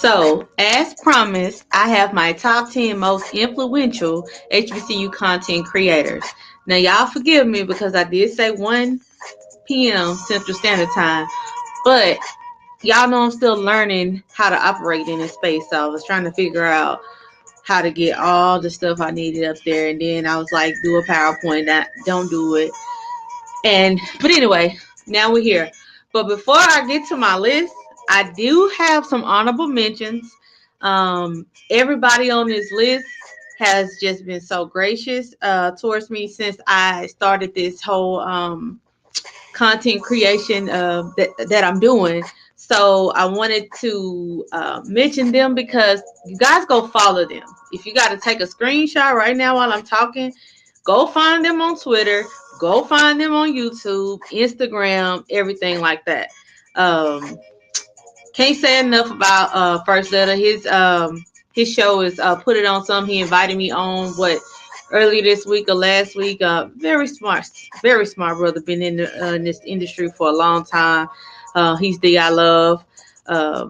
So, as promised, I have my top 10 most influential HBCU content creators. Now, y'all forgive me because I did say 1 p.m. Central Standard Time, but y'all know I'm still learning how to operate in this space. So, I was trying to figure out how to get all the stuff I needed up there, and then I was like, do a PowerPoint. That don't do it. But anyway, now we're here. But before I get to my list, I do have some honorable mentions. Everybody on this list has just been so gracious towards me since I started this whole content creation that I'm doing. So I wanted to mention them because you guys go follow them. If you got to take a screenshot right now while I'm talking, go find them on Twitter. Go find them on YouTube, Instagram, everything like that. Um, can't say enough about First Letter. His show is Put It On Some. He invited me on early this week or last week. Very smart brother. Been in this industry for a long time. He's the I love. I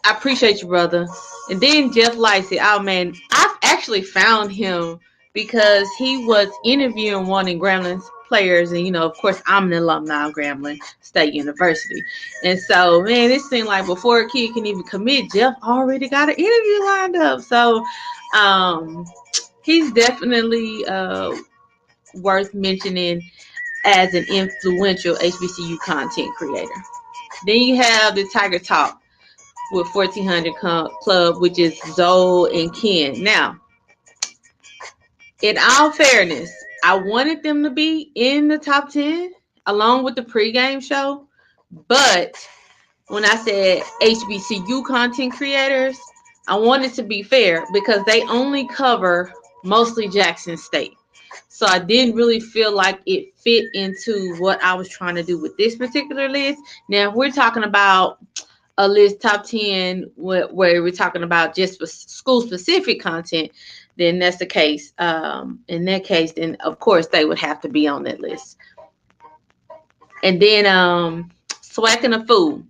appreciate you, brother. And then Jeff Lightsey. Oh man, I've actually found him because he was interviewing one of Grambling players, and of course, I'm an alumni of Grambling State University, and so man, it seemed like before a kid can even commit, Jeff already got an interview lined up. So, he's definitely worth mentioning as an influential HBCU content creator. Then you have the Tiger Talk with 1400 Club, which is Zoe and Ken. Now, in all fairness, I wanted them to be in the top 10 along with the pregame show. But when I said HBCU content creators, I wanted to be fair because they only cover mostly Jackson State. So I didn't really feel like it fit into what I was trying to do with this particular list. Now, if we're talking about a list top 10 where we're talking about just school specific content, then that's the case. In that case, then of course they would have to be on that list. And then Swacking a Fool.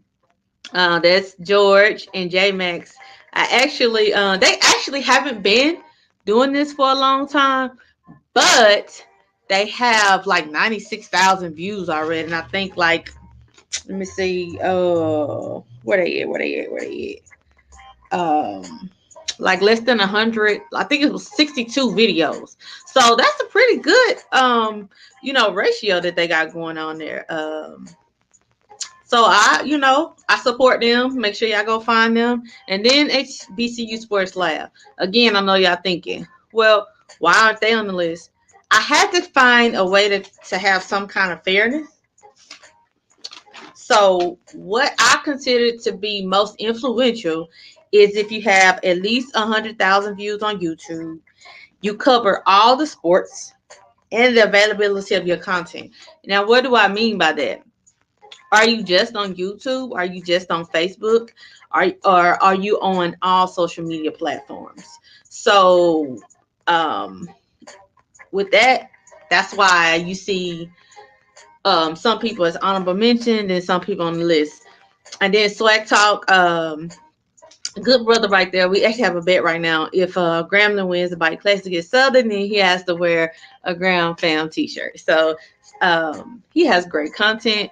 That's George and J Max. They actually haven't been doing this for a long time, but they have like 96,000 views already. And I think like, let me see, where they at? Like less than 100. I think it was 62 videos. So that's a pretty good, ratio that they got going on there. So I support them. Make sure y'all go find them. And then Hbcu Sports Lab. Again, I know y'all thinking, well, why aren't they on the list? I had to find a way to have some kind of fairness. So what I consider to be most influential is if you have at least 100,000 views on YouTube, you cover all the sports and the availability of your content. Now, what do I mean by that? Are you just on YouTube? Are you just on Facebook? Or are you on all social media platforms? So with that, that's why you see some people as honorable mention and some people on the list. And then Swag Talk, good brother right there. We actually have a bet right now. If Grambling wins the Bike Classic at Southern, then he has to wear a Gram Fam t-shirt. So he has great content.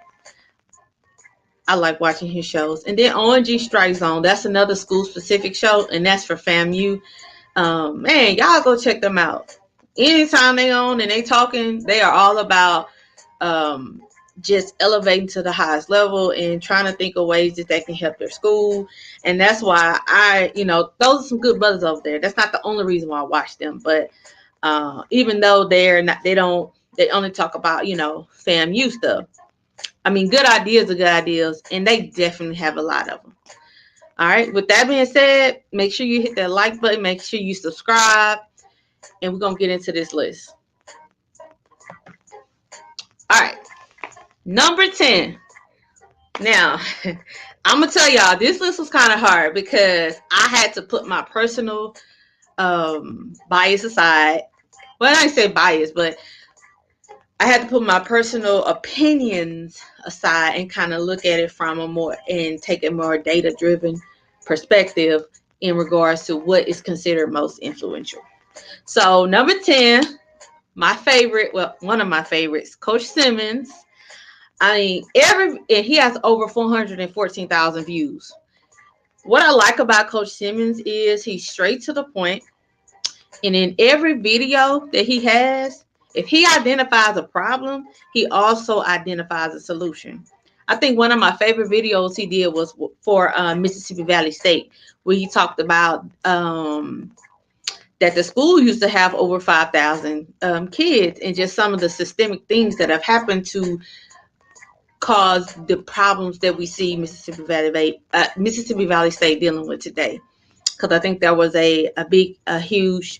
I like watching his shows. And then ONG Strike Zone, that's another school-specific show, and that's for FAMU. Man, y'all go check them out. Anytime they on and they talking, they are all about just elevating to the highest level and trying to think of ways that they can help their school. And that's why those are some good brothers over there. That's not the only reason why I watch them, but even though they only talk about FAMU stuff. I mean, good ideas are good ideas, and they definitely have a lot of them. All right. With that being said, make sure you hit that like button. Make sure you subscribe, and we're gonna get into this list. All right. Number 10. Now, I'm gonna tell y'all this list was kind of hard because I had to put my personal bias aside. Well, I didn't say bias, but I had to put my personal opinions aside and kind of look at it from and take a more data-driven perspective in regards to what is considered most influential. So number 10, my favorite, well, one of my favorites, Coach Simmons. I mean, and he has over 414,000 views. What I like about Coach Simmons is he's straight to the point, and in every video that he has, if he identifies a problem, he also identifies a solution. I think one of my favorite videos he did was for Mississippi Valley State, where he talked about that the school used to have over 5,000 kids, and just some of the systemic things that have happened to cause the problems that we see Mississippi Valley State dealing with today. Because I think there was a huge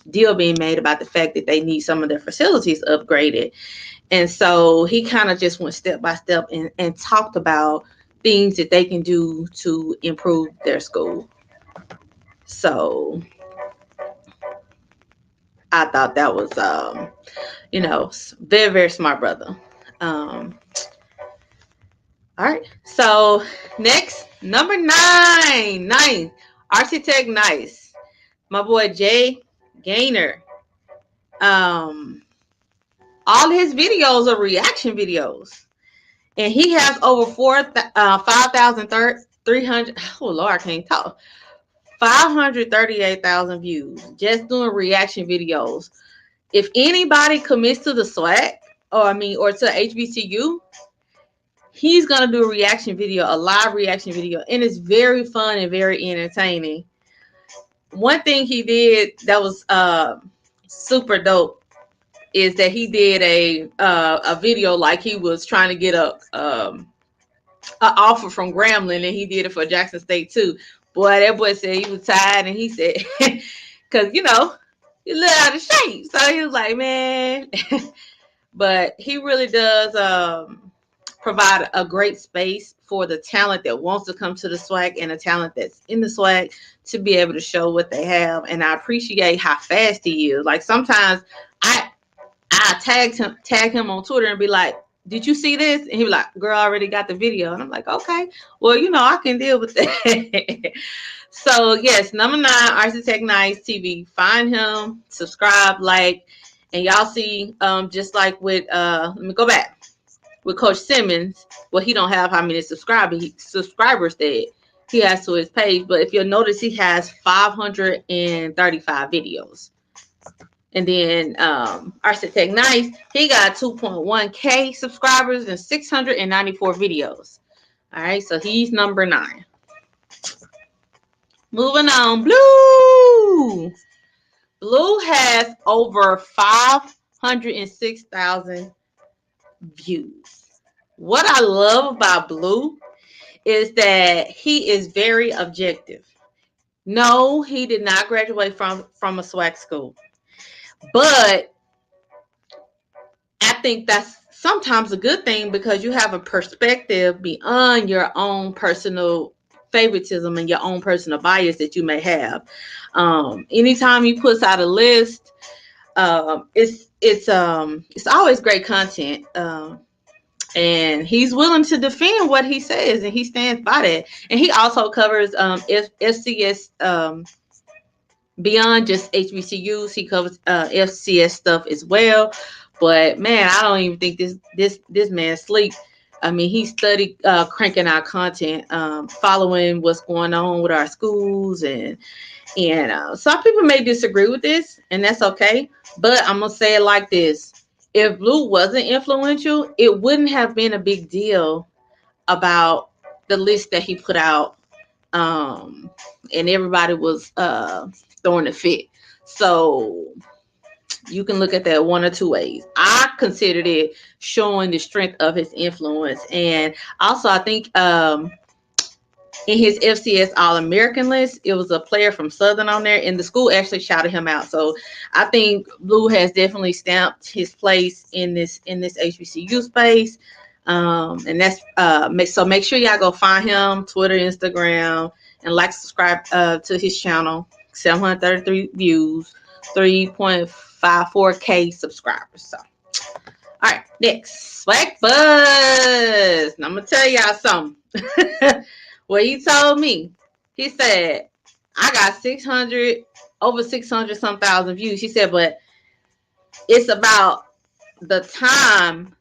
deal being made about the fact that they need some of their facilities upgraded. And so he kind of just went step by step and talked about things that they can do to improve their school. So I thought that was, very, very smart brother. All right. So next, number 9, Architect Nice. My boy Jay Gaynor. All his videos are reaction videos, and he has over 5,300. Oh Lord, I can't talk. 538,000 views just doing reaction videos. If anybody commits to the SWAC, or to HBCU, he's gonna do a reaction video, a live reaction video, and it's very fun and very entertaining. One thing he did that was super dope is that he did a video like he was trying to get a offer from Grambling, and he did it for Jackson State too. Boy, that boy said he was tired, and he said, because he a little out of shape, so he was like, man. But he really does provide a great space for the talent that wants to come to the SWAC and the talent that's in the SWAC to be able to show what they have. And I appreciate how fast he is. Like sometimes I tag him on Twitter and be like, did you see this? And he be like, girl, I already got the video. And I'm like, okay, well, I can deal with that. So yes, number 9, Architect Nice TV. Find him, subscribe, like, and y'all see, just like with, let me go back. With Coach Simmons, well, he don't have how many subscribers that he has to his page, but if you'll notice, he has 535 videos. And then Architect Nice, he got 2.1K subscribers and 694 videos. All right, so he's number 9. Moving on, Blue. Blue has over 506,000 views. What I love about Blue is that he is very objective. No, he did not graduate from a SWAC school. But I think that's sometimes a good thing because you have a perspective beyond your own personal favoritism and your own personal bias that you may have. Anytime he puts out a list, it's always great content. And he's willing to defend what he says, and he stands by that. And he also covers FCS beyond just HBCUs. He covers FCS stuff as well. But man, I don't even think this man sleep. I mean, he studied cranking out content, following what's going on with our schools, and some people may disagree with this, and that's okay. But I'm gonna say it like this: if Blue wasn't influential, it wouldn't have been a big deal about the list that he put out, and everybody was throwing a fit. So you can look at that one or two ways. I considered it showing the strength of his influence. And also, I think in his FCS All-American list, it was a player from Southern on there, and the school actually shouted him out. So I think Blue has definitely stamped his place in this HBCU space. And that's so make sure y'all go find him, Twitter, Instagram, and subscribe to his channel. 733 views, 3.54K subscribers. So, all right, next, Swag Buzz. Now, I'm gonna tell y'all something. What he told me. He said, I got 600, over 600 some thousand views. He said, but it's about the time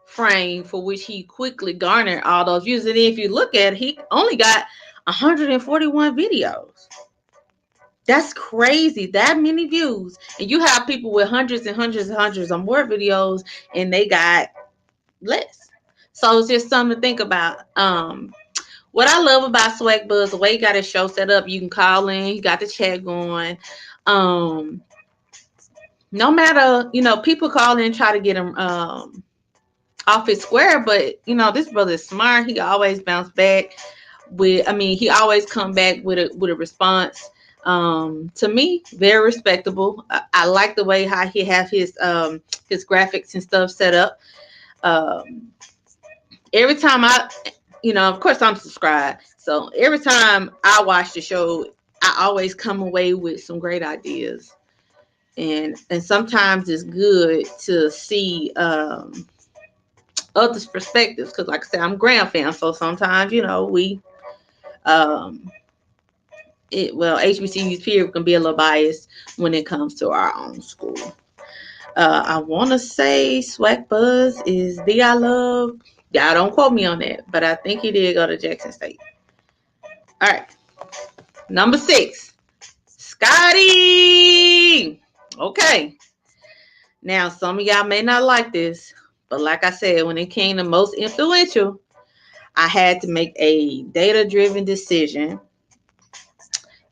frame for which he quickly garnered all those views. And if you look at it, he only got 141 videos. That's crazy. That many views. And you have people with hundreds and hundreds and hundreds of more videos and they got less. So it's just something to think about. What I love about Swag Buzz, the way you got his show set up, you can call in, you got the chat going. No matter, people call in and try to get him off his square, but this brother is smart. He always bounce back he always come back with a response. To me, very respectable. I like the way how he have his graphics and stuff set up. Every time of course I'm subscribed, so every time I watch the show, I always come away with some great ideas, and sometimes it's good to see others' perspectives, because like I said, I'm a Graham fan, so sometimes we HBCUs period can be a little biased when it comes to our own school. I want to say Swag Buzz is the I love. Y'all don't quote me on that, but I think he did go to Jackson State. All right. Number 6, Scotty. Okay. Now, some of y'all may not like this, but like I said, when it came to most influential, I had to make a data-driven decision.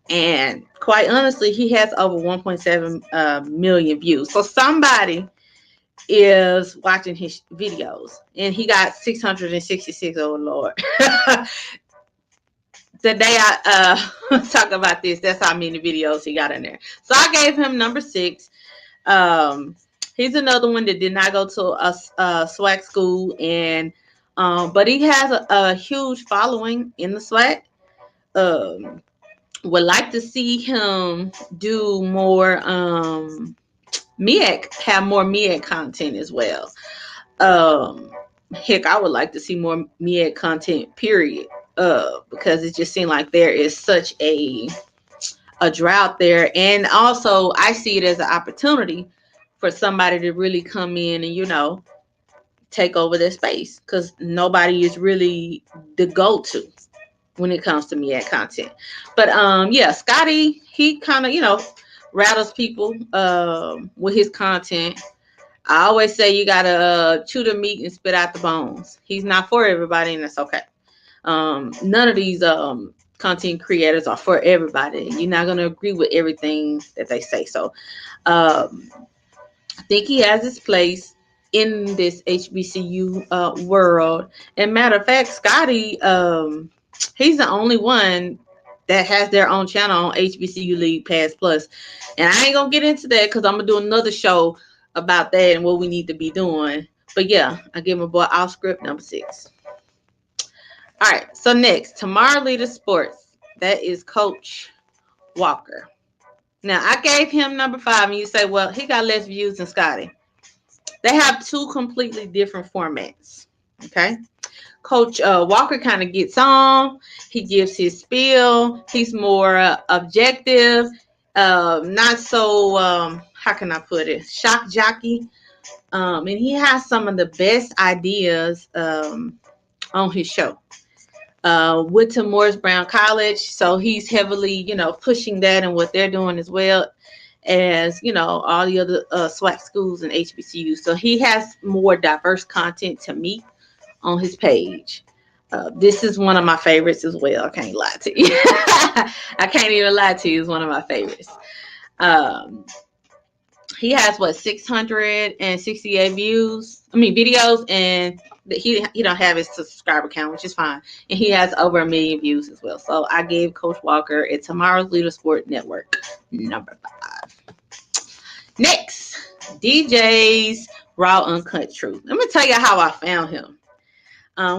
And quite honestly, he has over 1.7 million views. So somebody is watching his videos, and he got 666. Oh Lord. Today I talk about this. That's how many videos he got in there. So I gave him number 6. He's another one that did not go to a SWAC school, and but he has a huge following in the SWAC. Would like to see him do more MEAC, have more MEAC content as well. Heck, I would like to see more MEAC content, period. Because it just seemed like there is such a drought there. And also I see it as an opportunity for somebody to really come in and, take over their space, because nobody is really the go-to when it comes to MEAC content. But Scotty, he kind of, rattles people with his content. I always say you gotta chew the meat and spit out the bones. He's not for everybody, and that's okay. None of these content creators are for everybody. You're not gonna agree with everything that they say. So I think he has his place in this HBCU world. And matter of fact, Scotty, he's the only one that has their own channel on HBCU League Pass Plus. And I ain't gonna get into that because I'm gonna do another show about that and what we need to be doing. But yeah, I give my boy off script number 6. All right, so next, Tomorrow Leader Sports. That is Coach Walker. Now, I gave him number 5, and you say, well, he got less views than Scotty. They have 2 completely different formats, okay? Coach Walker kind of gets on. He gives his spiel. He's more objective, not so, how can I put it, shock jockey. And he has some of the best ideas on his show. Went to Morris Brown College, so he's heavily, pushing that and what they're doing as well as, all the other SWAC schools and HBCUs. So he has more diverse content to me on his page. This is one of my favorites as well. I can't lie to you. I can't even lie to you. It's one of my favorites. He has 668 videos, and he don't have his subscriber count, which is fine. And he has over 1 million views as well. So I gave Coach Walker at Tomorrow's Leader Sport Network number 5. Next, DJ's Raw Uncut Truth. Let me tell you how I found him.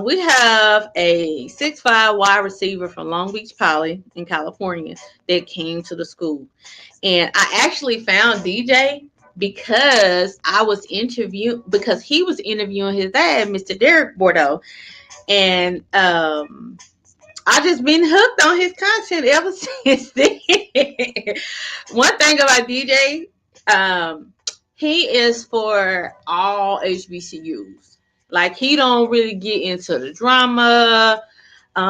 We have a 6'5" wide receiver from Long Beach Poly in California that came to the school. And I actually found DJ because he was interviewing his dad, Mr. Derek Bordeaux. And I just been hooked on his content ever since then. One thing about DJ, he is for all HBCUs. Like he don't really get into the drama.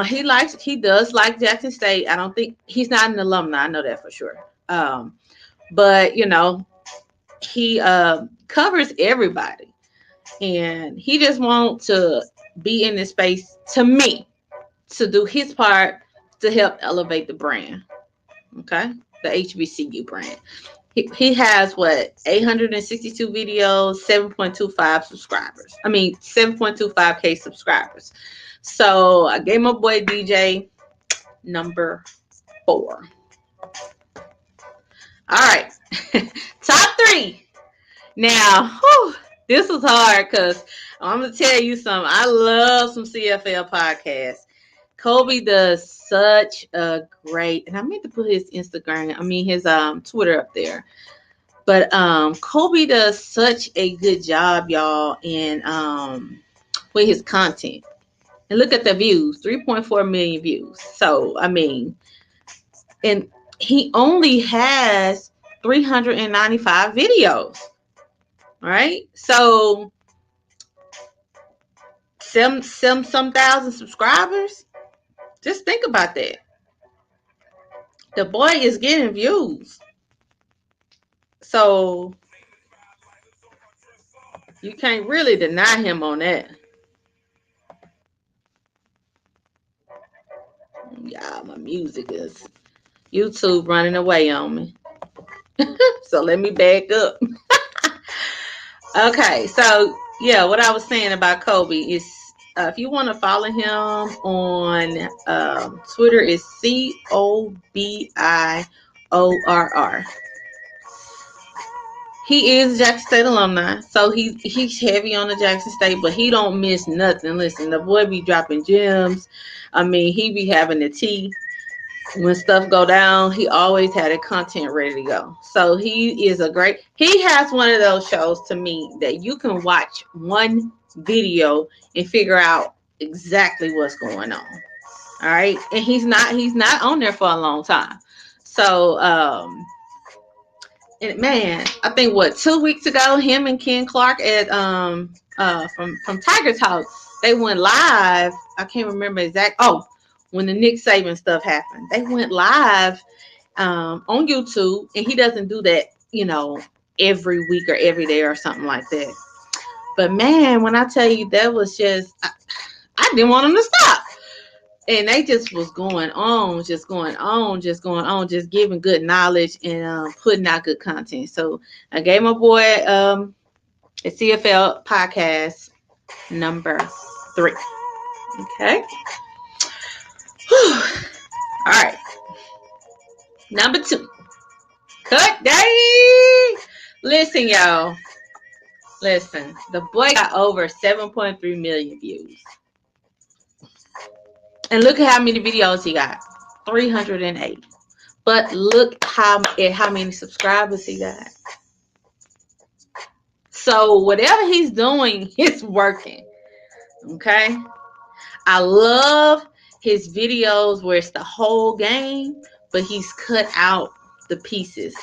He does like Jackson State. I don't think he's not an alumni. I know that for sure. But he covers everybody, and he just wants to be in this space to me to do his part to help elevate the brand. Okay, the HBCU brand. He has what 862 videos, 7.25 subscribers. I mean 7.25K subscribers. So I gave my boy DJ number 4. All right, top 3. Now, this was hard because I'm gonna tell you something. I love some CFL podcasts. Kobe does such a great, and I meant to put his Instagram, his Twitter up there. But Kobe does such a good job, y'all, in with his content. And look at the views, 3.4 million views. So and he only has 395 videos. Right? So some thousand subscribers. Just think about that. The boy is getting views. So you can't really deny him on that. Yeah, my music is YouTube running away on me. So let me back up. Okay, so yeah, what I was saying about Kobe is if you want to follow him on Twitter is COBIORR. He is Jackson State alumni, so he's heavy on the Jackson State, but he don't miss nothing. Listen, the boy be dropping gems. He be having the tea. When stuff go down, he always had a content ready to go. So he has one of those shows to me that you can watch one video and figure out exactly what's going on. All right. And he's not on there for a long time. So, and man, I think 2 weeks ago, him and Ken Clark at from Tiger Talk, they went live. I can't remember when the Nick Saban stuff happened, they went live on YouTube, and he doesn't do that, every week or every day or something like that. But man, when I tell you, that was just, I didn't want him to stop. And they just was going on, just giving good knowledge and putting out good content. So I gave my boy a CFL podcast number 3. Okay. Whew. All right. Number 2. Cut day. Listen, y'all. Listen. The boy got over 7.3 million views. And look at how many videos he got. 308. But look at how many subscribers he got. So whatever he's doing, it's working. Okay? I love his videos where it's the whole game, but he's cut out the pieces.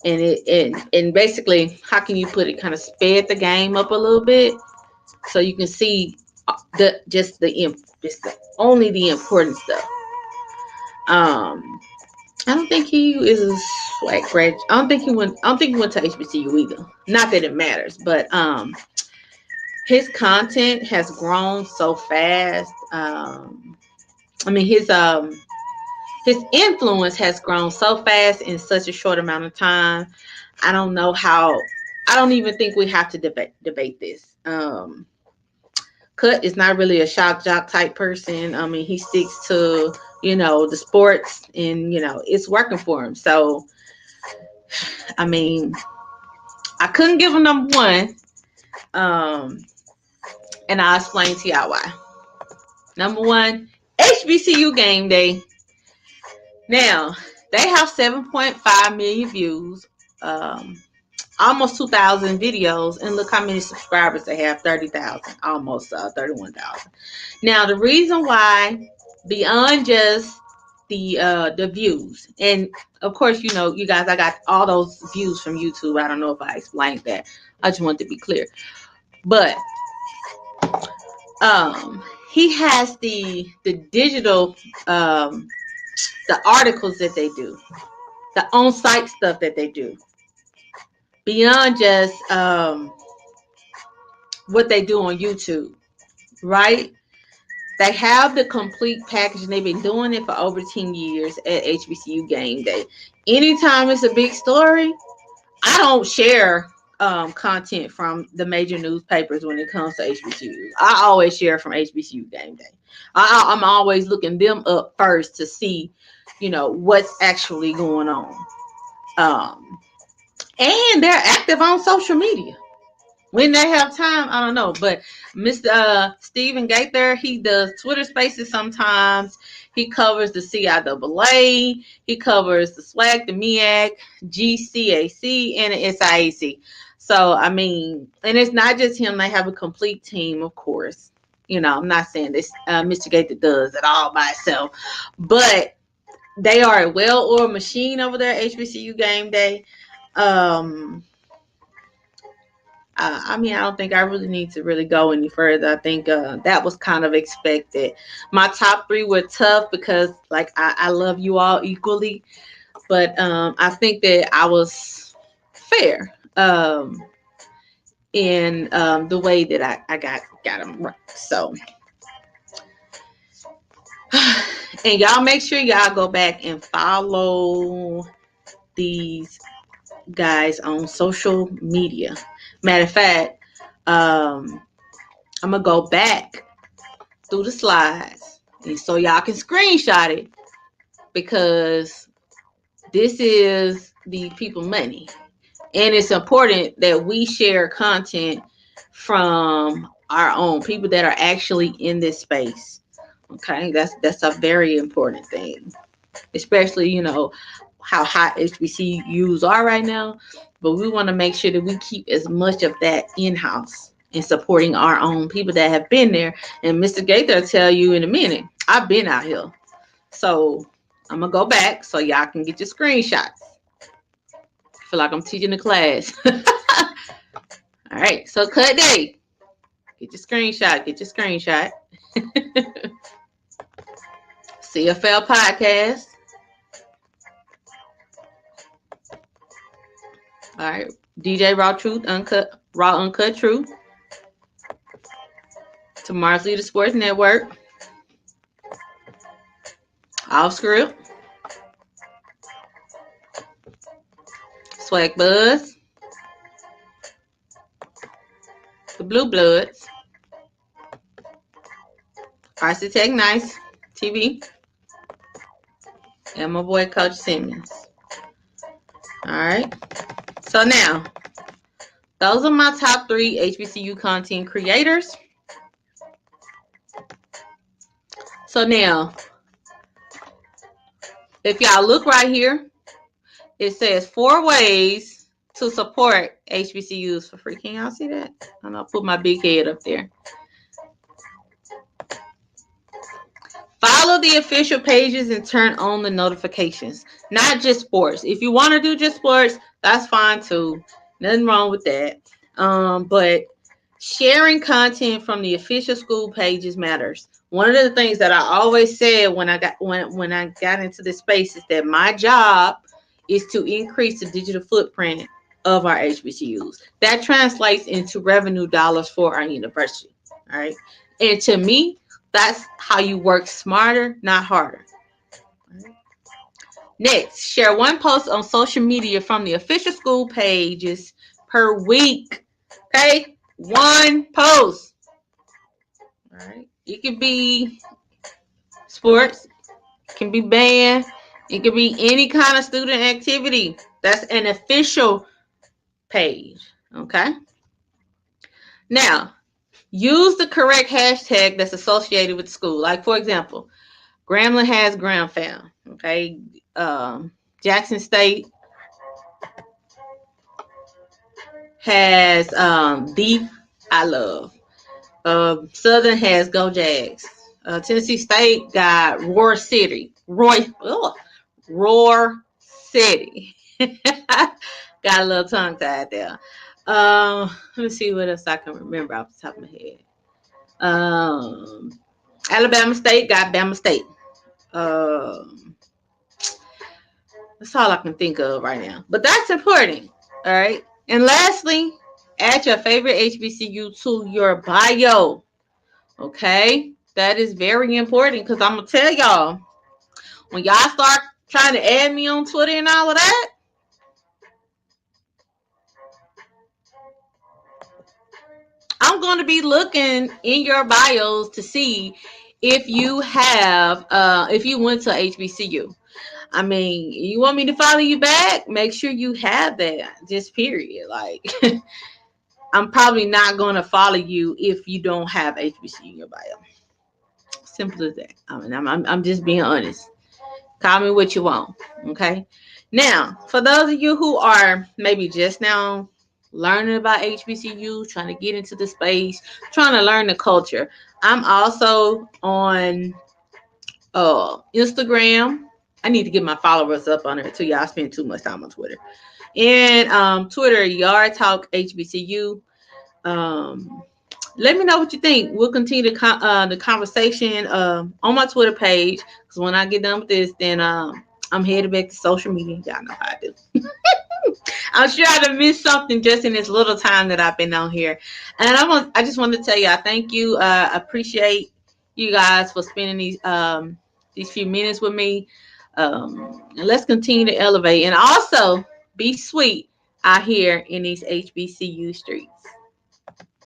And basically, how can you put it? Kind of sped the game up a little bit so you can see only the important stuff. I don't think he is like Greg. I don't think he went to HBCU either. Not that it matters, but his content has grown so fast. His influence has grown so fast in such a short amount of time. I don't know how. I don't even think we have to debate this. Cut is not really a shock jock type person. He sticks to, the sports, and, it's working for him. So, I couldn't give him number 1. And I'll explain to y'all why. Number 1, HBCU game day. Now, they have 7.5 million views. Almost 2,000 videos, and look how many subscribers they have, 30,000, almost 31,000. Now, the reason why beyond just the views. And of course, you guys, I got all those views from YouTube. I don't know if I explained that. I just want to be clear. But he has the digital the articles that they do, the on-site stuff that they do, beyond just what they do on YouTube, right? They have the complete package, and they've been doing it for over 10 years at HBCU Game Day. Anytime it's a big story, I don't share content from the major newspapers when it comes to HBCU. I always share from HBCU Game Day. I'm always looking them up first to see, what's actually going on. And they're active on social media. When they have time, I don't know. But Mr. Stephen Gaither, he does Twitter Spaces sometimes. He covers the CIAA. He covers the SWAC, the MEAC, GCAC, and the SIAC. So, I mean, and it's not just him. They have a complete team, of course. I'm not saying this Mr. Gaither does it all by himself. But they are a well-oiled machine over there at HBCU Game Day. I mean, I don't think I really need to really go any further. I think that was kind of expected. My top three were tough because, like, I love you all equally, but I think that I was fair in the way that I got them right. So, and y'all make sure y'all go back and follow these guys on social media. Matter of fact, I'm gonna go back through the slides and so y'all can screenshot it, because this is the people money, and it's important that we share content from our own people that are actually in this space. Okay, that's a very important thing, especially how hot HBCUs are right now. But we want to make sure that we keep as much of that in-house and supporting our own people that have been there. And Mr. Gaither will tell you in a minute, I've been out here. So I'm going to go back so y'all can get your screenshots. I feel like I'm teaching the class. All right, so cut day. Get your screenshot. Get your screenshot. CFL podcast. All right, DJ Raw Truth, Uncut Truth. Tomorrow's Leader Sports Network. Off Script. Swag Buzz. The Blue Bloods. RC Tech Nice TV. And my boy Coach Simmons. All right. So now, those are my top 3 HBCU content creators. So now, if y'all look right here, it says 4 ways to support HBCUs for free. Can y'all see that? I'm going to put my big head up there. Follow the official pages and turn on the notifications. Not just sports. If you want to do just sports, that's fine too. Nothing wrong with that. But sharing content from the official school pages matters. One of the things that I always said when I got into this space is that my job is to increase the digital footprint of our HBCUs. That translates into revenue dollars for our university. All right. And to me, that's how you work smarter, not harder. Right. Next, share 1 post on social media from the official school pages per week. Okay? 1 post. All right. It could be sports. It can be band. It could be any kind of student activity. That's an official page. Okay? Now, use the correct hashtag that's associated with school. Like, for example, Grambling has Gram Fam. Okay? Jackson State has the I Love. Southern has Go Jags. Tennessee State got Roar City. Got a little tongue tied there. Let me see what else I can remember off the top of my head. Alabama State got Bama State. Um, that's all I can think of right now. But that's important. All right. And lastly, add your favorite HBCU to your bio. Okay. That is very important because I'm going to tell y'all, when y'all start trying to add me on Twitter and all of that, I'm going to be looking in your bios to see if you have, if you went to HBCU. I mean, you want me to follow you back? Make sure you have that. Just period. Like, I'm probably not going to follow you if you don't have HBCU in your bio. Simple as that. I mean, I'm just being honest. Call me what you want. Okay. Now, for those of you who are maybe just now learning about HBCU, trying to get into the space, trying to learn the culture, I'm also on Instagram. I need to get my followers up on there too. Y'all spend too much time on Twitter. And Twitter, Yard Talk HBCU. Let me know what you think. We'll continue the conversation on my Twitter page. Because when I get done with this, then I'm headed back to social media. Y'all know how I do. I'm sure I'd have missed something just in this little time that I've been on here. And I just want to tell you, I thank you. I appreciate you guys for spending these few minutes with me. And let's continue to elevate and also be sweet out here in these HBCU streets.